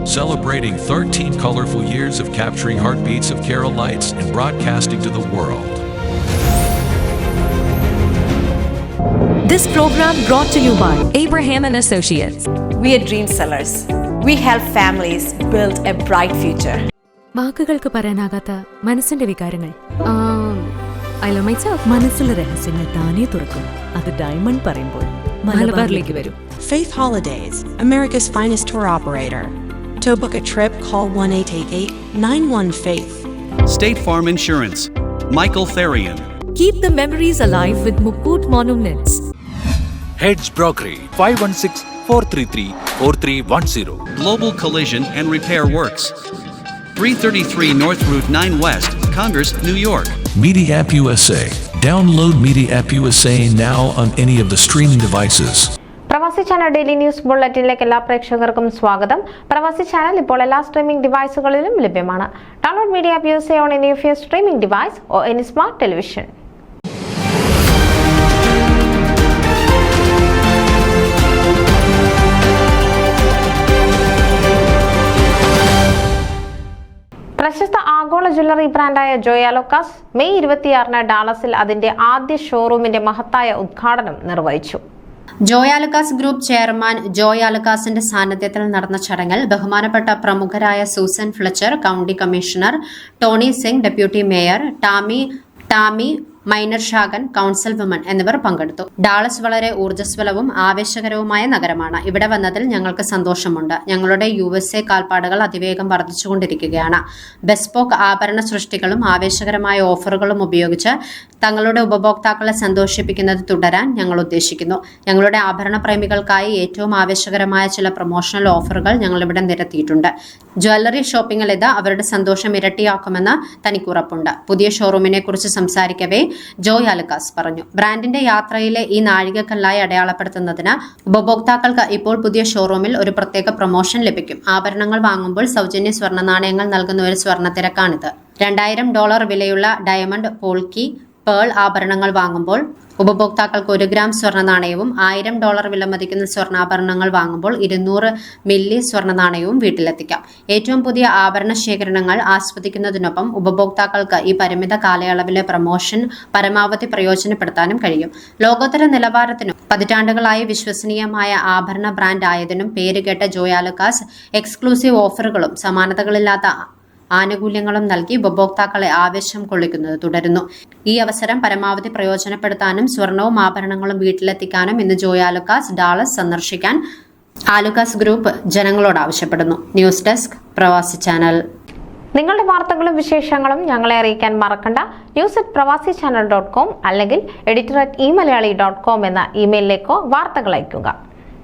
celebrating 13 colorful years of capturing heartbeats of Kerala lights and broadcasting to the world. This program brought to you by Abraham and Associates. We are dream sellers. We help families build a bright future. വാക്കുകൾക്ക് പറയാനാകാത്ത മനസ്സിന്റെ വികാരങ്ങൾ. I love myself. മനസ്സിലെ രഹസ്യങ്ങൾ താനേ തുറക്കും. അത് diamond പറയുമ്പോൾ മലബാറിലേക്ക് വരും. Faith Holidays, America's finest tour operator. To book a trip, call 1-888-91-FAITH. State Farm Insurance, Michael Therian. Keep the memories alive with Mukut Monuments. Heads Brokery 516-433-4310. Global Collision and Repair Works, 333 North Route 9 West, Congress, New York. Media App USA. Download Media App USA now on any of the streaming devices. പ്രവാസി channel daily news ബുള്ളറ്റിനിലേക്ക് എല്ലാ പ്രേക്ഷകർക്കും സ്വാഗതം. പ്രവാസി channel ഇപ്പോൾ എല്ലാ streaming ഡിവൈസുകളിലും ലഭ്യമാണ്. Download media app use on any of your streaming device or any smart television. പ്രശസ്ത ആഗോള ജ്വല്ലറി ബ്രാൻഡായ ജോയ ലൂക്കാസ് മെയ് 26-ന് ഡാളസിൽ അതിന്റെ ആദ്യ ഷോറൂമിന്റെ മഹത്തായ ഉദ്ഘാടനം നിർവഹിച്ചു. ജോയ ലൂക്കാസ് ഗ്രൂപ്പ് ചെയർമാൻ ജോയ ലൂക്കാസിന്റെ സാന്നിധ്യത്തിൽ നടന്ന ചടങ്ങിൽ ബഹുമാനപ്പെട്ട പ്രമുഖരായ Susan Fletcher, county commissioner Tony Singh, deputy mayor Tammy Minor ഷാഗൻ, കൌൺസിൽ വിമൻ എന്നിവർ പങ്കെടുത്തു. ഡാളസ് വളരെ ഊർജ്ജസ്വലവും ആവേശകരവുമായ നഗരമാണ്. ഇവിടെ വന്നതിൽ ഞങ്ങൾക്ക് സന്തോഷമുണ്ട്. ഞങ്ങളുടെ USA കാൽപ്പാടുകൾ അതിവേഗം വർദ്ധിച്ചുകൊണ്ടിരിക്കുകയാണ്. ബെസ്പോക്ക് ആഭരണ സൃഷ്ടികളും ആവേശകരമായ ഓഫറുകളും ഉപയോഗിച്ച് തങ്ങളുടെ ഉപഭോക്താക്കളെ സന്തോഷിപ്പിക്കുന്നത് തുടരാൻ ഞങ്ങൾ ഉദ്ദേശിക്കുന്നു. ഞങ്ങളുടെ ആഭരണ പ്രേമികൾക്കായി ഏറ്റവും ആവേശകരമായ ചില പ്രൊമോഷണൽ ഓഫറുകൾ ഞങ്ങൾ ഇവിടെ നിരത്തിയിട്ടുണ്ട്. ജ്വല്ലറി ഷോപ്പിംഗിൽ ഇത് അവരുടെ സന്തോഷം ഇരട്ടിയാക്കുമെന്ന് തനിക്കുറപ്പുണ്ട്. പുതിയ ഷോറൂമിനെ കുറിച്ച് സംസാരിക്കവേ ജോയ ലൂക്കാസ് പറഞ്ഞു. ബ്രാൻഡിന്റെ യാത്രയിലെ ഈ നാഴികക്കല്ലായി അടയാളപ്പെടുത്തുന്നതിന് ഉപഭോക്താക്കൾക്ക് ഇപ്പോൾ പുതിയ ഷോറൂമിൽ ഒരു പ്രത്യേക പ്രൊമോഷൻ ലഭിക്കും. ആഭരണങ്ങൾ വാങ്ങുമ്പോൾ സൗജന്യ സ്വർണ്ണ നാണയങ്ങൾ നൽകുന്ന ഒരു സ്വർണ്ണ തിരക്കാണിത്. $2000 വിലയുള്ള ഡയമണ്ട്, പോൾക്കി, പേൾ ആഭരണങ്ങൾ വാങ്ങുമ്പോൾ ഉപഭോക്താക്കൾക്ക് 1 ഗ്രാം സ്വർണ്ണ നാണയവും $1000 വിലമതിക്കുന്ന സ്വർണ്ണാഭരണങ്ങൾ വാങ്ങുമ്പോൾ 200 മില്ലി സ്വർണ്ണ നാണയവും വീട്ടിലെത്തിക്കാം. ഏറ്റവും പുതിയ ആഭരണ ശേഖരണങ്ങൾ ആസ്വദിക്കുന്നതിനൊപ്പം ഉപഭോക്താക്കൾക്ക് ഈ പരിമിത കാലയളവിലെ പ്രൊമോഷൻ പരമാവധി പ്രയോജനപ്പെടുത്താനും കഴിയും. ലോകോത്തര നിലവാരത്തിനും പതിറ്റാണ്ടുകളായി വിശ്വസനീയമായ ആഭരണ ബ്രാൻഡ് ആയതിനും പേരുകേട്ട ജോയ ലൂക്കാസ് എക്സ്ക്ലൂസീവ് ഓഫറുകളും സമാനതകളില്ലാത്ത ആനുകൂല്യങ്ങളും നൽകി ഉപഭോക്താക്കളെ ആവേശം കൊള്ളിക്കുന്നത് തുടരുന്നു. ഈ അവസരം പരമാവധി പ്രയോജനപ്പെടുത്താനും സ്വർണവും ആഭരണങ്ങളും വീട്ടിലെത്തിക്കാനും ഇന്ന് ജോയ ലൂക്കാസ് ഡാളസ് സന്ദർശിക്കാൻ ലൂക്കാസ് ഗ്രൂപ്പ് ജനങ്ങളോട് ആവശ്യപ്പെടുന്നു. ന്യൂസ് ഡെസ്ക്, പ്രവാസി ചാനൽ. നിങ്ങളുടെ വാർത്തകളും വിശേഷങ്ങളും ഞങ്ങളെ അറിയിക്കാൻ മറക്കണ്ട. news@pravasichannel.com അല്ലെങ്കിൽ editor@eMalayali.com എന്ന ഇമെയിലിലേക്കോ വാർത്തകൾ അയയ്ക്കുക.